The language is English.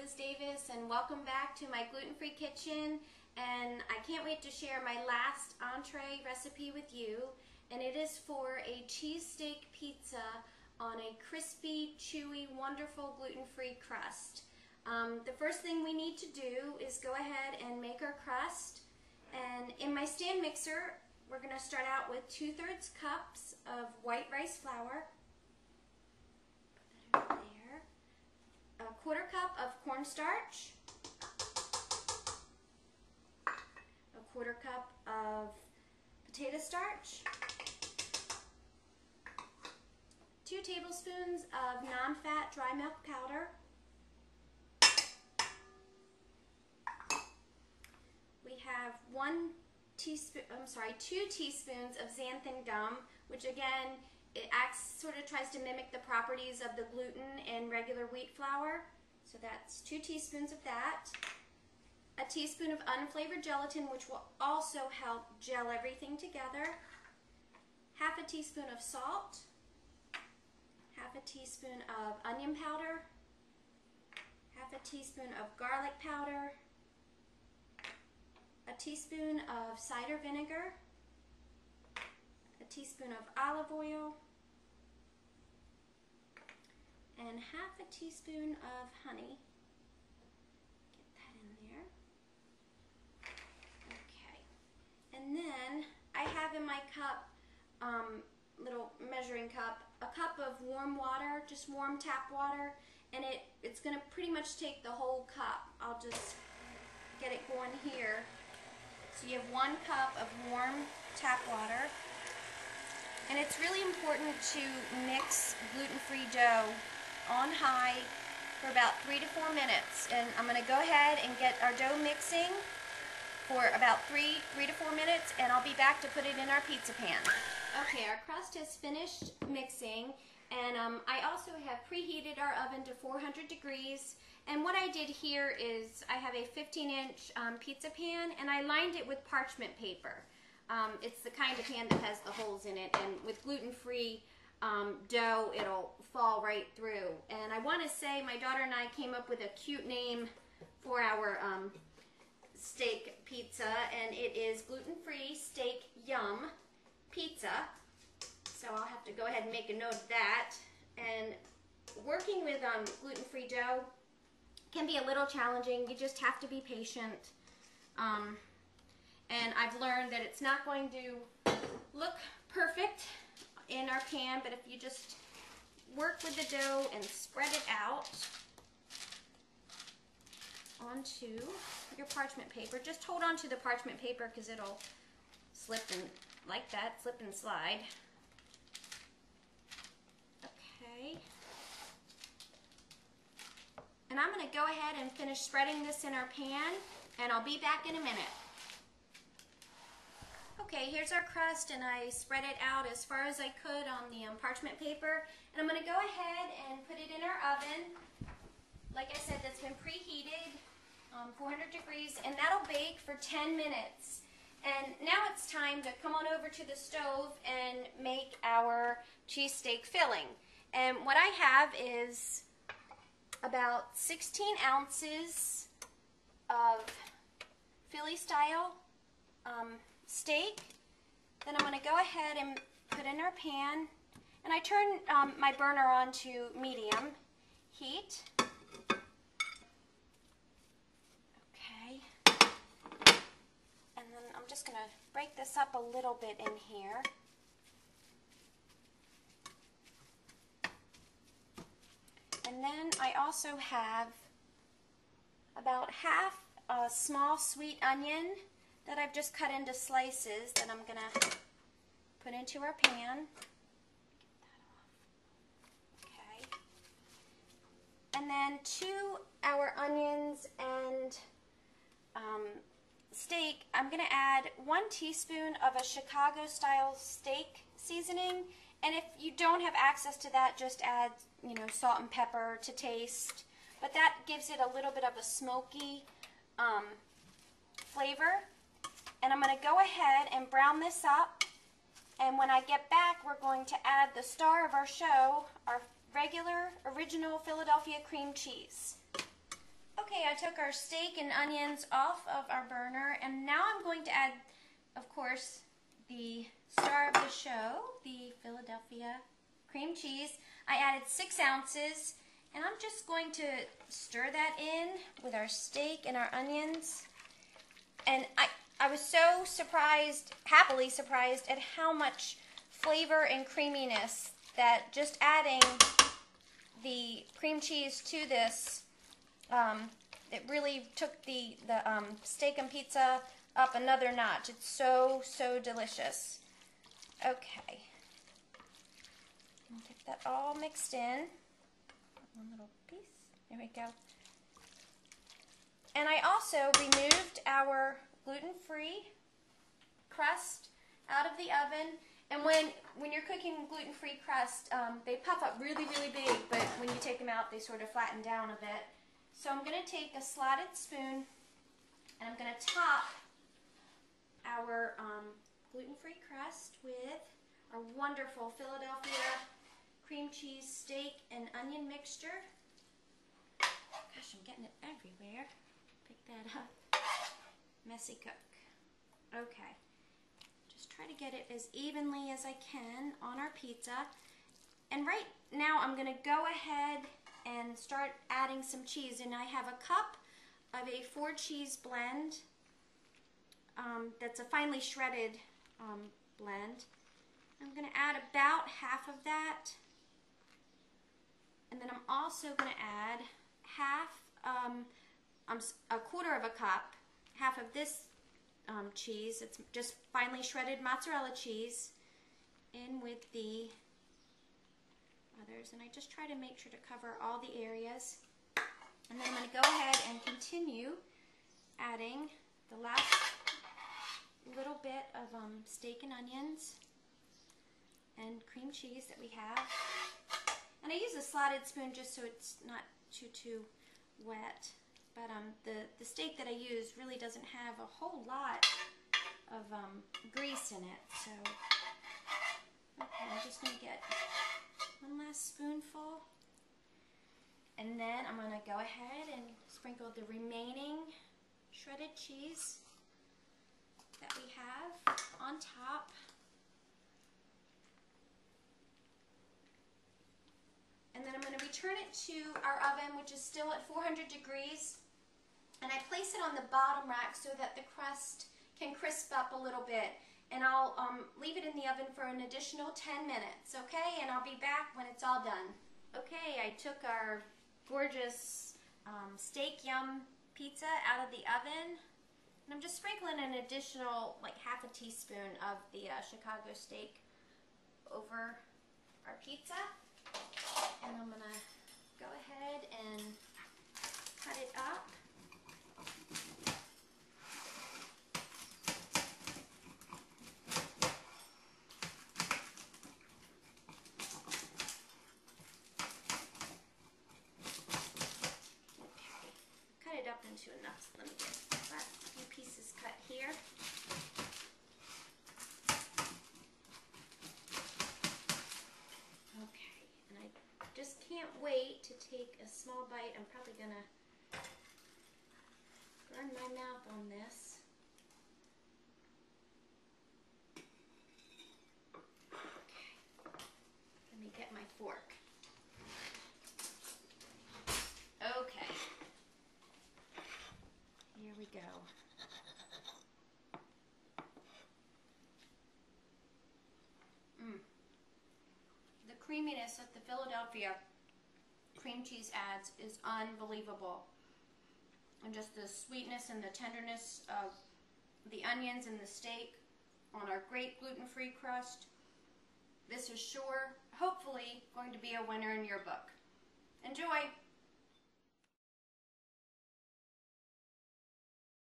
Liz Davis, and welcome back to my gluten-free kitchen. And I can't wait to share my last entree recipe with you, and it is for a cheesesteak pizza on a crispy, chewy, wonderful gluten-free crust. The first thing we need to do is go ahead and make our crust. And in my stand mixer, we're going to start out with 2/3 cups of white rice flour. Put that over there. A 1/4 cup of cornstarch. A 1/4 cup of potato starch. 2 tablespoons of non-fat dry milk powder. We have 2 teaspoons of xanthan gum, which again, it sort of tries to mimic the properties of the gluten in regular wheat flour. So that's 2 teaspoons of that. A teaspoon of unflavored gelatin, which will also help gel everything together. 1/2 teaspoon of salt. 1/2 teaspoon of onion powder. 1/2 teaspoon of garlic powder. A teaspoon of cider vinegar. A teaspoon of olive oil. And 1/2 teaspoon of honey. Get that in there. Okay. And then I have in my cup, little measuring cup, a cup of warm water, just warm tap water, and it's going to pretty much take the whole cup. I'll just get it going here. So you have 1 cup of warm tap water. And it's really important to mix gluten-free dough on high for about 3 to 4 minutes. And I'm going to go ahead and get our dough mixing for about 3 to 4 minutes, and I'll be back to put it in our pizza pan. Okay, our crust has finished mixing, and I also have preheated our oven to 400 degrees. And what I did here is I have a 15-inch pizza pan, and I lined it with parchment paper. It's the kind of pan that has the holes in it, and with gluten-free dough, it'll fall right through. And I want to say my daughter and I came up with a cute name for our steak pizza, and it is gluten-free steak yum pizza. So I'll have to go ahead and make a note of that. And working with gluten-free dough can be a little challenging. You just have to be patient. And I've learned that it's not going to look perfect in our pan, but if you just work with the dough and spread it out onto your parchment paper. Just hold on to the parchment paper because it'll slip and like that, slip and slide. Okay. And I'm going to go ahead and finish spreading this in our pan, and I'll be back in a minute. Okay, here's our crust, and I spread it out as far as I could on the parchment paper. And I'm going to go ahead and put it in our oven. Like I said, that's been preheated, 400 degrees, and that'll bake for 10 minutes. And now it's time to come on over to the stove and make our cheesesteak filling. And what I have is about 16 ounces of Philly style steak. Then I'm going to go ahead and put in our pan, and I turn my burner on to medium heat. Okay. And then I'm just going to break this up a little bit in here. And then I also have about 1/2 a small sweet onion that I've just cut into slices that I'm going to put into our pan. Get that off. Okay. And then to our onions and steak, I'm going to add 1 teaspoon of a Chicago-style steak seasoning. And if you don't have access to that, just add, salt and pepper to taste. But that gives it a little bit of a smoky flavor. And I'm going to go ahead and brown this up. And when I get back, we're going to add the star of our show, our regular, original Philadelphia cream cheese. Okay, I took our steak and onions off of our burner, and now I'm going to add, of course, the star of the show, the Philadelphia cream cheese. I added 6 ounces, and I'm just going to stir that in with our steak and our onions. And I was so surprised, happily surprised, at how much flavor and creaminess that just adding the cream cheese to this, it really took the steak and pizza up another notch. It's so, so delicious. Okay. I'll get that all mixed in. One little piece. There we go. And I also removed our gluten-free crust out of the oven. And when you're cooking gluten-free crust, they puff up really, really big, but when you take them out, they sort of flatten down a bit. So I'm going to take a slotted spoon, and I'm going to top our gluten-free crust with our wonderful Philadelphia cream cheese steak and onion mixture. Gosh, I'm getting it everywhere. Pick that up. Messy cook. Okay. Just try to get it as evenly as I can on our pizza. And right now I'm going to go ahead and start adding some cheese. And I have a cup of a 4-cheese blend. That's a finely shredded blend. I'm going to add about half of that. And then I'm also going to add a quarter of a cup, half of this cheese. It's just finely shredded mozzarella cheese in with the others. And I just try to make sure to cover all the areas. And then I'm going to go ahead and continue adding the last little bit of steak and onions and cream cheese that we have. And I use a slotted spoon just so it's not too wet. But the steak that I use really doesn't have a whole lot of grease in it. So okay, I'm just going to get one last spoonful. And then I'm going to go ahead and sprinkle the remaining shredded cheese that we have on top. And then I'm going to return it to our oven, which is still at 400 degrees. And I place it on the bottom rack so that the crust can crisp up a little bit. And I'll leave it in the oven for an additional 10 minutes, okay? And I'll be back when it's all done. Okay, I took our gorgeous steak yum pizza out of the oven. And I'm just sprinkling an additional, like, half a teaspoon of the Chicago steak over our pizza. And I'm going to go ahead and cut it up. Up into enough. Let me get a few pieces cut here. Okay, and I just can't wait to take a small bite. I'm probably gonna burn my mouth on this. Okay, let me get my fork. Okay. Here we go. The creaminess that the Philadelphia cream cheese adds is unbelievable. And just the sweetness and the tenderness of the onions and the steak on our great gluten-free crust. This is sure, hopefully, going to be a winner in your book. Enjoy!